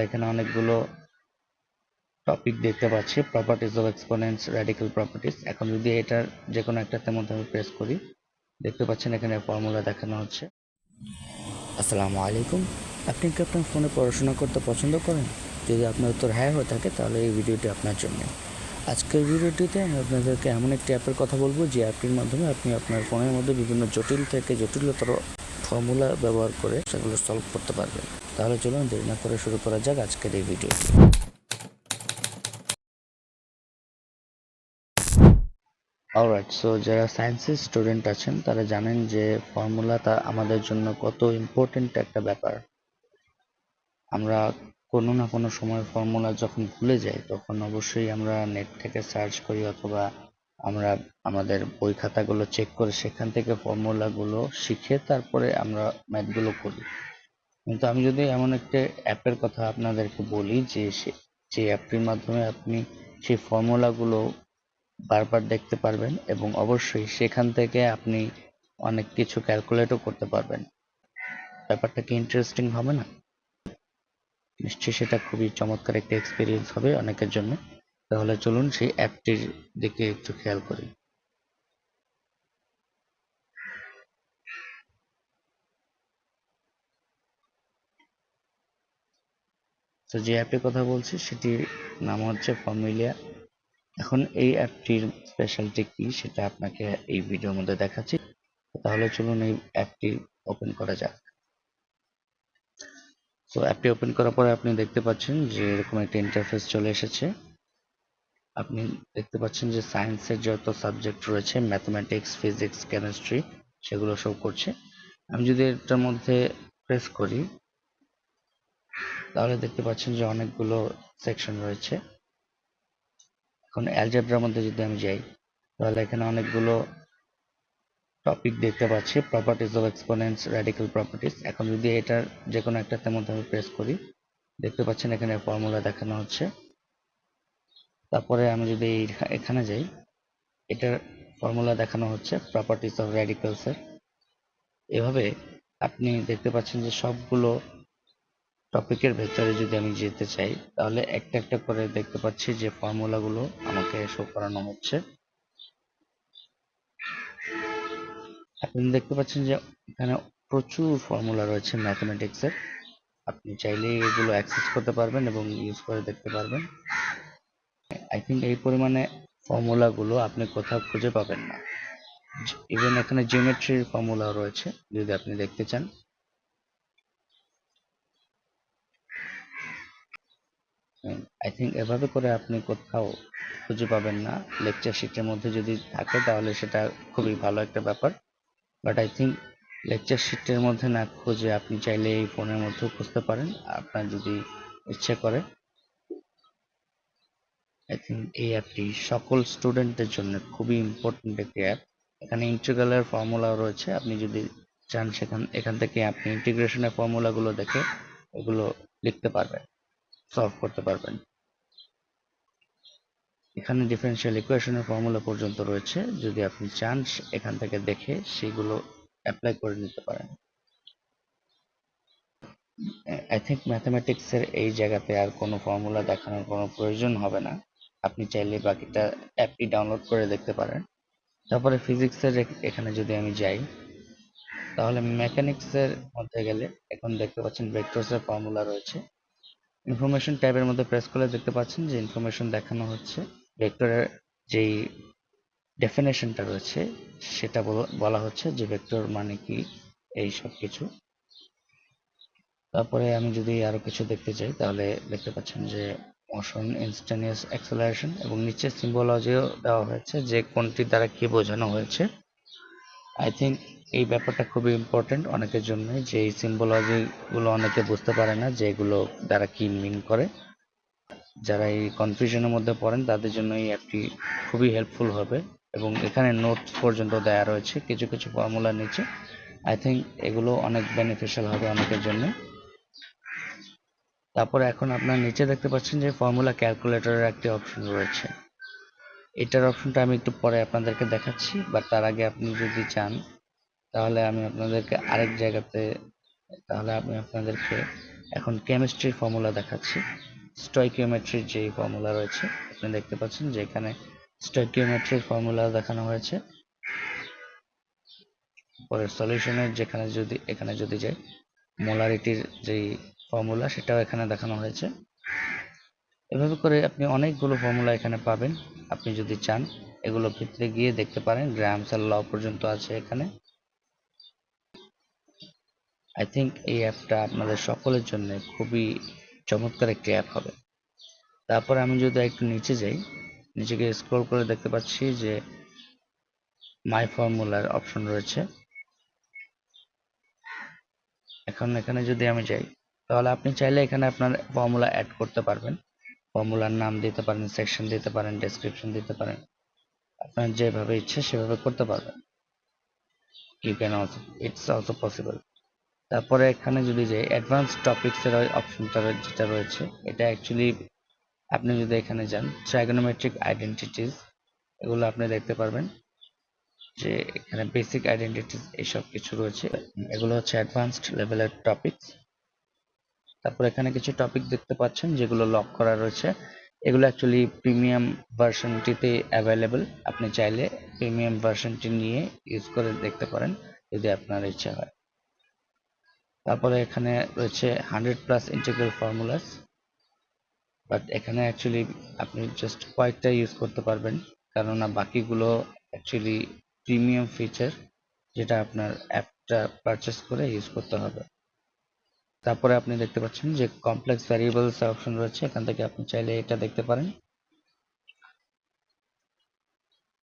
এখানে অনেকগুলো টপিক দেখতে পাচ্ছি, properties of exponents, radical properties. এখন যদি এটার যে কোনো একটাতে মধ্যে আমি প্রেস করি, দেখতে পাচ্ছেন এখানে ফর্মুলা দেখানো হচ্ছে। আসসালামু আলাইকুম। আপনি কি আপনার ফোনে পড়াশোনা করতে পছন্দ করেন? যদি আপনার উত্তর হ্যাঁ হয়ে থাকে তাহলে এই ভিডিওটি আপনার জন্য। আজকের ভিডিওটিতে আমি আপনাদেরকে এমন একটি অ্যাপের কথা বলবো যে অ্যাপটির মাধ্যমে আপনি আপনার ফোনের মধ্যে বিভিন্ন জটিল থেকে জটিলতর ফর্মুলা ব্যবহার করে সেগুলো সলভ করতে পারবেন। তাহলে চলুন দেরি না করে শুরু করা যাক আজকের এই ভিডিওটি। অলরাইট, সো যারা সায়েন্সের স্টুডেন্ট আছেন তারা জানেন যে ফর্মুলাটা আমাদের জন্য কত ইম্পর্টেন্ট একটা ব্যাপার। আমরা কোনো না কোনো সময় ফর্মুলা যখন ভুলে যাই তখন অবশ্যই আমরা নেট থেকে সার্চ করি, অথবা আমরা আমাদের বই খাতাগুলো চেক করে সেখান থেকে ফর্মুলাগুলো শিখে তারপরে আমরা ম্যাথগুলো করি। কিন্তু আমি যদি এমন একটা অ্যাপের কথা আপনাদেরকে বলি যে অ্যাপটির মাধ্যমে আপনি সেই ফর্মুলাগুলো বারবার দেখতে পারবেন এবং অবশ্যই সেখান থেকে আপনি অনেক কিছু ক্যালকুলেটও করতে পারবেন। ব্যাপারটা কি ইন্টারেস্টিং হবে না? নিশ্চয়ই সেটা খুবই চমৎকার একটা এক্সপিরিয়েন্স হবে অনেকের জন্য। তাহলে চলুন সেই অ্যাপটির দিকে একটু খেয়াল করি। তো যে অ্যাপের কথা বলছি সেটির নাম হচ্ছে ফর্মুলিয়া। এখন এই অ্যাপটির স্পেশালিটি কি সেটা আপনাকে এই ভিডিওর মধ্যে দেখাচ্ছি। তাহলে চলুন এই অ্যাপটি ওপেন করা যাক। তো অ্যাপটি ওপেন করার পরে আপনি দেখতে পাচ্ছেন যে এরকম একটা ইন্টারফেস চলে এসেছে। আপনি দেখতে পাচ্ছেন যে সায়েন্সের যত সাবজেক্ট রয়েছে, ম্যাথমেটিক্স, ফিজিক্স, কেমিস্ট্রি, সেগুলো শো করছে। আমি যদি এটার মধ্যে প্রেস করি তাহলে দেখতে পাচ্ছেন যে অনেকগুলো সেকশন রয়েছে। এখন অ্যালজেব্রার মধ্যে যদি আমি যাই তাহলে এখানে অনেকগুলো টপিক দেখতে পাচ্ছি, properties of exponents, radical properties. এখন যদি এটার যে কোনো একটাতে মধ্যে আমি প্রেস করি, দেখতে পাচ্ছেন এখানে ফর্মুলা দেখানো হচ্ছে। তারপরে আমি যদি এখানে যাই, এটার ফর্মুলা দেখানো হচ্ছে প্রপার্টিজ অফ র্যাডিক্যালস এর। এভাবে আপনি দেখতে পাচ্ছেন যে সবগুলো টপিকের ভেতরে যদি আমি যেতে চাই তাহলে একটা একটা করে দেখতে পাচ্ছি যে ফর্মুলাগুলো আমাকে শো করানো হচ্ছে। আপনি দেখতে পাচ্ছেন যে এখানে প্রচুর ফর্মুলা রয়েছে ম্যাথমেটিক্স এর। আপনি চাইলেই এগুলো অ্যাক্সেস করতে পারবেন এবং ইউজ করে দেখতে পারবেন। আই থিঙ্ক এই পরিমাণে ফর্মুলাগুলো আপনি কোথাও খুঁজে পাবেন না। ইভেন এখানে জিওমেট্রির ফর্মুলা রয়েছে যদি আপনি দেখতে চান। আই থিঙ্ক এভাবে করে আপনি কোথাও খুঁজে পাবেন না। লেকচার শিটের মধ্যে যদি থাকে তাহলে সেটা খুবই ভালো একটা ব্যাপার, বাট আই থিঙ্ক লেকচার শিটের মধ্যে না খুঁজে আপনি চাইলে এই ফোনের মধ্যেও খুঁজতে পারেন আপনার যদি ইচ্ছে করে। আই থিঙ্ক এই অ্যাপটি সকল স্টুডেন্টদের জন্য খুবই ইম্পর্টেন্ট একটি অ্যাপ। এখানে ইন্টিগ্রালের ফর্মুলা রয়েছে, আপনি যদি চান এখান থেকে আপনি ইন্টিগ্রেশনের ফর্মুলাগুলো দেখে এগুলো লিখতে পারবেন, সলভ করতে পারবেন। এখানে ডিফারেনশিয়াল ইকুয়েশনের ফর্মুলা পর্যন্ত রয়েছে, যদি আপনি চান এখান থেকে দেখে সেগুলো অ্যাপ্লাই করে নিতে পারেন। আই থিঙ্ক ম্যাথমেটিক্সের এই জায়গাতে আর কোনো ফর্মুলা দেখানোর কোনো প্রয়োজন হবে না। আপনি চাইলে বাকিটা অ্যাপটি ডাউনলোড করে দেখতে পারেন। তারপরে ফিজিক্সের এখানে যদি আমি যাই তাহলে মেকানিক্সের মধ্যে গেলে এখন দেখতে পাচ্ছেন ভেক্টরসের ফর্মুলা রয়েছে। ইনফরমেশন ট্যাবের মধ্যে প্রেস করলে দেখতে পাচ্ছেন যে ইনফরমেশন দেখানো হচ্ছে। ভেক্টরের যেই ডেফিনেশনটা রয়েছে সেটা বলা হচ্ছে যে ভেক্টর মানে কি, এই সব কিছু। তারপরে আমি যদি আরো কিছু দেখতে চাই তাহলে দেখতে পাচ্ছেন যে মোশন, ইনস্টান্টানিয়াস অ্যাক্সেলারেশন এবং নিচে সিম্বলজিও দেওয়া হয়েছে যে কোনটি দ্বারা কি বোঝানো হয়েছে। আই থিঙ্ক এই ব্যাপারটা খুবই ইম্পর্টেন্ট অনেকের জন্য, যে এই সিম্বলজি গুলো অনেকে বুঝতে পারে না যে এগুলো দ্বারা কি মিন করে। যারা এই কনফিউশনের মধ্যে পড়েন তাদের জন্য এই অ্যাপটি খুবই হেল্পফুল হবে এবং এখানে নোটস পর্যন্ত দেওয়া রয়েছে কিছু কিছু ফর্মুলার নিচে। আই থিঙ্ক এগুলো অনেক বেনিফিশিয়াল হবে অনেকের জন্য। তারপরে এখন আপনার নিচে দেখতে পাচ্ছেন যে ফর্মুলা ক্যালকুলেটরের একটি অপশন রয়েছে। এটার অপশনটা আমি একটু পরে আপনাদেরকে দেখাচ্ছি, বাট তার আগে আপনি যদি চান তাহলে আমি আপনাদেরকে এখন কেমিস্ট্রির ফর্মুলা দেখাচ্ছি। স্টয়কিওমেট্রির যে ফর্মুলা রয়েছে আপনি দেখতে পাচ্ছেন যে এখানে স্টয়কিওমেট্রির ফর্মুলা দেখানো হয়েছে। পরে সলিউশনের এখানে যদি যাই, মোলারিটির যেই ফর্মুলা সেটাও এখানে দেখানো হয়েছে। এভাবে করে আপনি অনেকগুলো ফর্মুলা এখানে পাবেন। আপনি যদি চান এগুলো ভিতরে গিয়ে দেখতে পারেন, গ্রামস-এর ল পর্যন্ত আছে এখানে। আই থিঙ্ক এই অ্যাপটা আপনাদের সকলের জন্য খুবই চমৎকার একটি অ্যাপ হবে। তারপরে আমি যদি একটু নিচে যাই, নিচে গিয়ে স্ক্রল করে দেখতে পাচ্ছি যে মাই ফর্মুলার অপশন রয়েছে। এখন এখানে যদি আমি যাই, তাহলে আপনি চাইলে এখানে আপনার ফর্মুলা অ্যাড করতে পারবেন। ফর্মুলার নাম দিতে পারেন, সেকশন দিতে পারেন, ডেসক্রিপশন দিতে পারেন। আপনার যেভাবে ইচ্ছে সেভাবে করতে পারবেন। You can also, it's also possible. তারপরে এখানে যদি যাই, অ্যাডভান্স টপিকস এর অপশনটা যেটা রয়েছে, এটা অ্যাকচুয়ালি আপনি যদি এখানে যান, ট্রাইগোনোমেট্রিক আইডেন্টিটিস, এগুলো আপনি দেখতে পারবেন যে এখানে বেসিক আইডেন্টিটিস এইসব কিছু রয়েছে। এগুলো হচ্ছে অ্যাডভান্সড লেভেলের টপিকস। তারপর এখানে কিছু টপিক দেখতে পাচ্ছেন যেগুলো লক করা রয়েছে। এগুলো অ্যাকচুয়ালি প্রিমিয়াম ভার্সনটিতে অ্যাভেলেবল। আপনি চাইলে প্রিমিয়াম ভার্সনটি নিয়ে ইউজ করে দেখতে পারেন যদি আপনার ইচ্ছা হয়। তারপরে এখানে রয়েছে 100+ ইন্টিগ্রাল ফর্মুলাস, বাট এখানে অ্যাকচুয়ালি আপনি জাস্ট কয়েকটা ইউজ করতে পারবেন, কেননা বাকিগুলো অ্যাকচুয়ালি প্রিমিয়াম ফিচার, যেটা আপনার অ্যাপটা পারচেস করে ইউজ করতে হবে। তারপরে আপনি দেখতে পাচ্ছেন যে কমপ্লেক্স ভ্যারিয়েবলস অপশন রয়েছে, এখান থেকে আপনি চাইলে এটা দেখতে পারেন।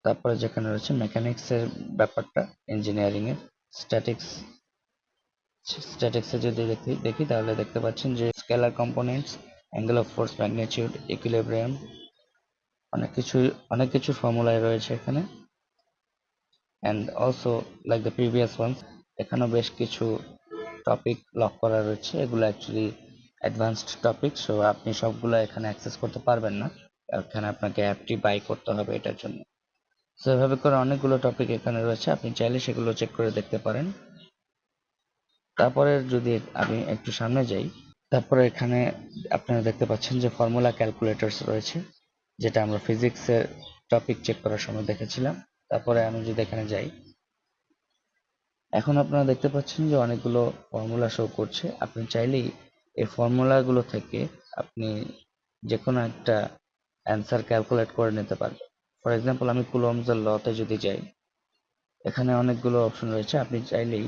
তারপরে যেখানে রয়েছে মেকানিক্স এর ব্যাপারটা, ইঞ্জিনিয়ারিং এর স্ট্যাটিক্সে যদি দেখি তাহলে দেখতে পাচ্ছেন যে scalar components, angle of force, magnitude, equilibrium, অনেক কিছু ফর্মুলায় রয়েছে এখানে। And also like the previous ones, এখানেও বেশ কিছু টপিক লক করা রয়েছে। এগুলো অ্যাকচুয়ালি অ্যাডভান্সড টপিক, সো আপনি সবগুলো এখানে অ্যাক্সেস করতে পারবেন না, এখানে আপনাকে অ্যাপটি বাই করতে হবে এটার জন্য। সো এভাবে করে অনেকগুলো টপিক এখানে রয়েছে, আপনি চাইলে সেগুলো চেক করে দেখতে পারেন। তারপরে যদি আমি একটু সামনে যাই, তারপরে এখানে আপনারা দেখতে পাচ্ছেন যে ফর্মুলা ক্যালকুলেটরস রয়েছে, যেটা আমরা ফিজিক্সের টপিক চেক করার সময় দেখেছিলাম। তারপরে আমি যদি এখানে যাই, এখন আপনারা দেখতে পাচ্ছেন যে অনেকগুলো ফর্মুলা শো করছে। আপনি চাইলেই এই ফর্মুলাগুলো থেকে আপনি যে কোনো একটা অ্যান্সার ক্যালকুলেট করে নিতে পারবেন। ফর এক্সাম্পল, আমি কুলম্বস-এর লতে যদি যাই, এখানে অনেকগুলো অপশন রয়েছে, আপনি চাইলেই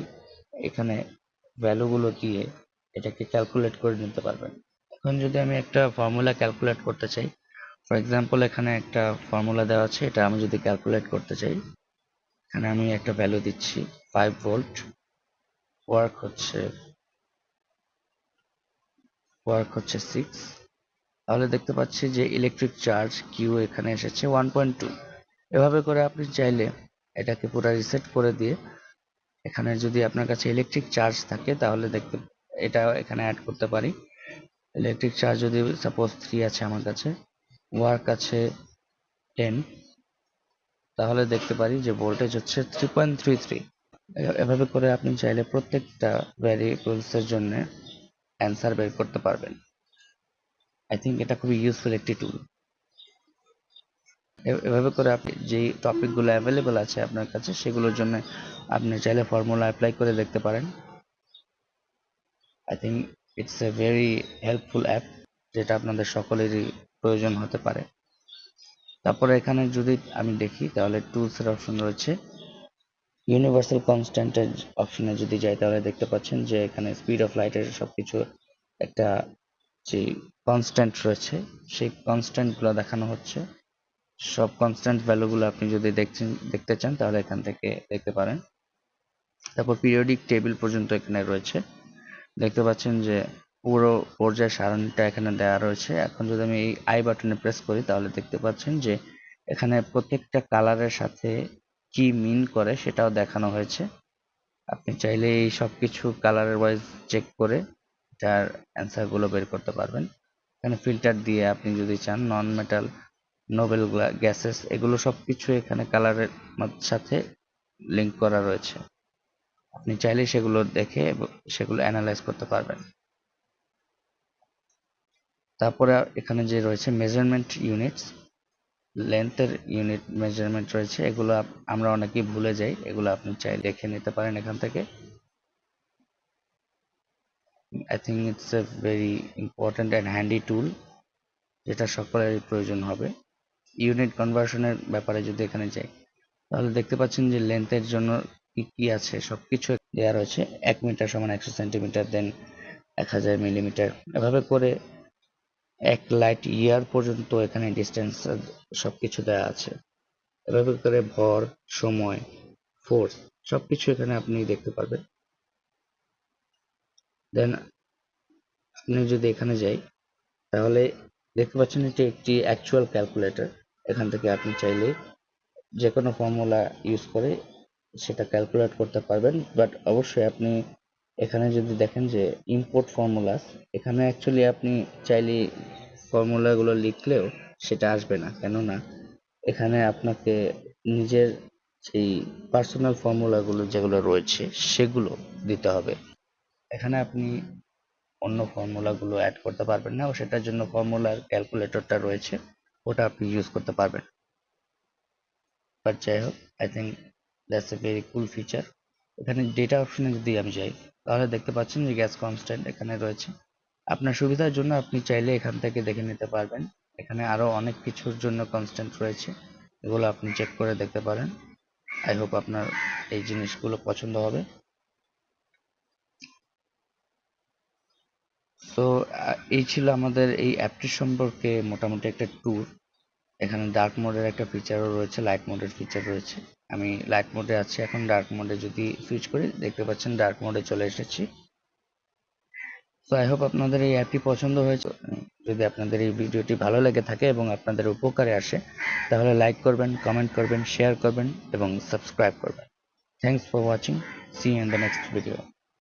এখানে ভ্যালুগুলো দিয়ে এটাকে ক্যালকুলেট করে নিতে পারবেন। এখন যদি আমি একটা ফর্মুলা ক্যালকুলেট করতে চাই, ফর এক্সাম্পল এখানে একটা ফর্মুলা দেওয়া আছে, এটা আমি যদি ক্যালকুলেট করতে চাই, এখানে আমি একটা ভ্যালু দিচ্ছি 5 ভোল্ট, ওয়ার্ক হচ্ছে 6, তাহলে দেখতে পাচ্ছি যে ইলেকট্রিক চার্জ কিউ এখানে এসেছে 1.2। এভাবে করে আপনি চাইলে এটাকে পুরো রিসেট করে দিয়ে, এখানে যদি আপনার কাছে ইলেকট্রিক চার্জ থাকে তাহলে এটা এখানে অ্যাড করতে পারি। ইলেকট্রিক চার্জ যদি সাপোজ 3 আছে আমার কাছে, ওয়ার্ক আছে 10, তাহলে দেখতে পারি যে ভোল্টেজ হচ্ছে 3.33। এভাবে করে আপনি চাইলে প্রত্যেকটা ভ্যারিয়েবলস এর জন্য অ্যান্সার বের করতে পারবেন। আই থিঙ্ক এটা খুবই ইউজফুল একটি টুল। এভাবে করে আপনি যেই টপিকগুলো অ্যাভেলেবল আছে আপনার কাছে, সেগুলোর জন্য আপনি চাইলে ফর্মুলা অ্যাপ্লাই করে দেখতে পারেন। I think it's a very helpful app, যেটা আপনাদের সকলেরই প্রয়োজন হতে পারে। তারপরে এখানে যদি আমি দেখি তাহলে টুলস এর অপশন রয়েছে। ইউনিভার্সাল কনস্ট্যান্টের অপশনে যদি যাই তাহলে দেখতে পাচ্ছেন যে এখানে স্পিড অফ লাইটের সবকিছু একটা যে কনস্ট্যান্ট রয়েছে, সেই কনস্ট্যান্টগুলো দেখানো হচ্ছে। সব কনস্ট্যান্ট ভ্যালুগুলো আপনি যদি দেখতে চান তাহলে এখান থেকে দেখতে পারেন। তারপর পিরিয়ডিক টেবিল পর্যন্ত এখানে রয়েছে, দেখতে পাচ্ছেন যে পুরো পর্যায় সারণীটা এখানে দেওয়া রয়েছে। এখন যদি আমি এই আই বাটনে প্রেস করি তাহলে দেখতে পাচ্ছেন যে এখানে প্রত্যেকটা কালারের সাথে কি মিন করে সেটাও দেখানো হয়েছে। আপনি চাইলে এই সব কিছু কালারের ওয়াইজ চেক করে এটার অ্যান্সার গুলো বের করতে পারবেন। এখানে ফিল্টার দিয়ে আপনি যদি চান নন মেটাল, নোবেল গ্যাসেস, এগুলো সবকিছু এখানে কালারের সাথে লিংক করা রয়েছে। আপনি চাইলে সেগুলো দেখে সেগুলো অ্যানালাইজ করতে পারবেন। তারপরে এখানে যে রয়েছে মেজারমেন্ট ইউনিটস, লেন্থের ইউনিট মেজারমেন্ট রয়েছে, এগুলো আমরা অনেকেই ভুলে যাই, এগুলো আপনি চাইলে দেখে নিতে পারেন এখান থেকে। I think it's a very important and handy tool, যেটা সকলেরই প্রয়োজন হবে। ইউনিট কনভার্সনের ব্যাপারে যদি এখানে যাই, তাহলে দেখতে পাচ্ছেন যে লেন্থের জন্য কি কি আছে সবকিছু দেওয়া রয়েছে। 1 মিটার সমান 100 সেন্টিমিটার, দেন 1000 মিলিমিটার, এভাবে করে 1 লাইট ইয়ার পর্যন্ত এখানে ডিস্টেন্স সবকিছু দেওয়া আছে। এভাবে করে ভর, সময়, ফোর্স সবকিছু এখানে আপনি দেখতে পারবেন। দেন আপনি যদি এখানে যাই, তাহলে দেখতে পাচ্ছেন এটি একটি অ্যাকচুয়াল ক্যালকুলেটর। এখান থেকে আপনি চাইলে যে কোনো ফর্মুলা ইউজ করে সেটা ক্যালকুলেট করতে পারবেন। বাট অবশ্যই আপনি এখানে যদি দেখেন যে ইম্পোর্ট ফর্মুলাস, এখানে অ্যাকচুয়ালি আপনি চাইলে ফর্মুলাগুলো লিখলেও সেটা আসবে না, কেননা এখানে আপনাকে নিজের সেই পার্সোনাল ফর্মুলাগুলো যেগুলো রয়েছে সেগুলো দিতে হবে। এখানে আপনি অন্য ফর্মুলাগুলো অ্যাড করতে পারবেন না, ও সেটার জন্য ফর্মুলার ক্যালকুলেটরটা রয়েছে, ওটা আপনি ইউজ করতে পারবেন। বাট যাই হোক, I think that's a very cool feature. এখানে ডেটা অপশনে যদি আমি যাই, তাহলে দেখতে পাচ্ছেন যে গ্যাস কনস্ট্যান্ট এখানে রয়েছে। আপনার সুবিধার জন্য আপনি চাইলে এখান থেকে দেখে নিতে পারবেন। এখানে আরো অনেক কিছুর জন্য কনস্ট্যান্ট রয়েছে, এগুলো আপনি চেক করে দেখতে পারেন। আই হোপ আপনার এই জিনিসগুলো পছন্দ হবে। সো এই ছিল আমাদের এই অ্যাপটির সম্পর্কে মোটামুটি একটা ট্যুর। এখানে ডার্ক মোডের একটা ফিচারও রয়েছে, লাইট মোডের ফিচার রয়েছে। আমি লাইট মোডে আছি, এখন ডার্ক মোডে যদি সুইচ করি, দেখতে পাচ্ছেন ডার্ক মোডে চলে এসেছি। তো আই হোপ আপনাদের এই অ্যাপটি পছন্দ হয়েছে। যদি আপনাদের এই ভিডিওটি ভালো লেগে থাকে এবং আপনাদের উপকারে আসে, তাহলে লাইক করবেন, কমেন্ট করবেন, শেয়ার করবেন এবং সাবস্ক্রাইব করবেন। Thanks for watching, see you in the next video.